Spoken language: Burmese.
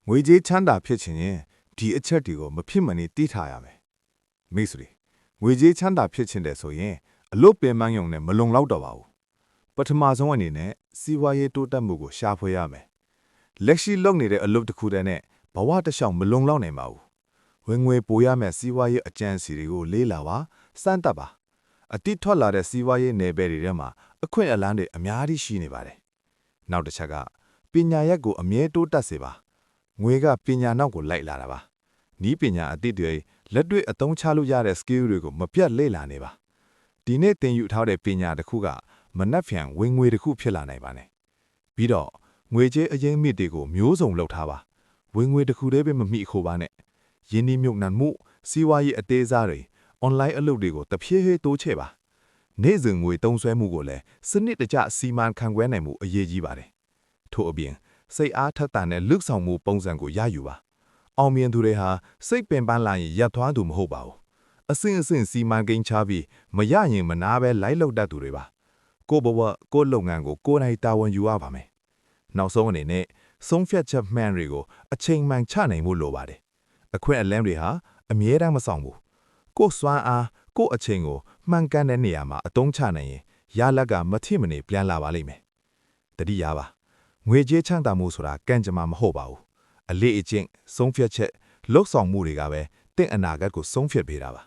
ငွေကြေးချမ်းသာဖြစ်ချင်ရင်ဒီအချက်တွေကိုမဖြစ်မနေသိထားရမယ်မိတ်ဆွေငွေကြေးချမ်းသာဖြစ်ချင်တယ်ဆိုရင်အလို့ပင်ပန်းယုံနဲ့မလုံလောက်တော့ပါဘူးပထမဆုံးအနေနဲ့စီးပွားရေးတိုးတက်မှုကိုရှာဖွေရမယ်လက်ရှိလုပ်နေတဲ့အလုပ်တစ်ခုတည်းနဲ့ဘဝတစ်လျှောက်မလုံလောက်နိုင်ပါဘူးဝင်ငွေပိုရမယ့်စီးပွားရေးအကြံစီတွေကိုလေးလာပါစမ်းသပ်ပါအတိထွက်လာတဲ့စီးပွားရေးနယ်ပယ်တွေထဲမှာအခွင့်အလမ်းတွေအများကြီးရှိနေပါတယ်နောက်တစ်ချက်ကပညာရပ်ကိုအမြဲတိုးတက်စေပါငွေကပညာနောက်ကိုလိုက်လာတာပါဤပညာအသစ်တွေလက်တွေ့အသုံးချလို့ရတဲ့ skill တွေကိုမပြတ်လေ့လာနေပါဒီနေ့သင်ယူထားတဲ့ပညာတစ်ခုကမနှက်ဖြန်ဝင်ငွေတစ်ခုဖြစ်လာနိုင်ပါနဲ့ပြီးတော့ငွေကြေးအရင်းမြစ်တွေကိုမျိုးစုံလုပ်ထားပါဝင်ငွေတစ်ခုတည်းပဲမမိခိုးပါနဲ့ယင်းဒီမြုပ်နှံမှုစီးပွားရေးအသေးစားတွေ online အလုပ်တွေကိုတဖြည်းဖြည်းတိုးချဲ့ပါနေ့စဉ်ငွေသုံးစွဲမှုကိုလည်းစနစ်တကျစီမံခန့်ခွဲနိုင်မှုအရေးကြီးပါတယ်ထို့အပြင်စိတ်အားထက်သန်တဲ့လွတ်ဆောင်မှုပုံစံကိုရယူပါအောင်မြင်သူတွေဟာစိတ်ပင်ပန်းလာရင်ရပ်သွားသူမဟုတ်ပါဘူးအဆင့်အဆင့်စီမံကိန်းချပြီးမရရင်မနာပဲလိုက်လောက်တတ်သူတွေပါကိုဘဝကိုလုပ်ငန်းကိုကိုယ်တိုင်တာဝန်ယူရပါမယ်နောက်ဆုံးအနေနဲ့ဆုံးဖြတ်ချက်မှန်တွေကိုအချိန်မှန်ချနိုင်မှုလိုပါတယ်အခွင့်အလမ်းတွေဟာအမြဲတမ်းမဆောင်ဘူးကိုယ်စွမ်းအားကိုယ်အချိန်ကိုမှန်ကန်တဲ့နေရာမှာအသုံးချနိုင်ရင်ရလက်ကမထိမနေပြန်လာပါလိမ့်မယ်တတိယပါငွေကြေးချမ်းသာမှုဆိုတာကံကြမ္မာမဟုတ်ပါဘူးအလေးအကျင့်ဆုံးဖြတ်ချက်လှုပ်ဆောင်မှုတွေကပဲတင့်အနာဂတ်ကိုဆုံးဖြတ်ပေးတာပါ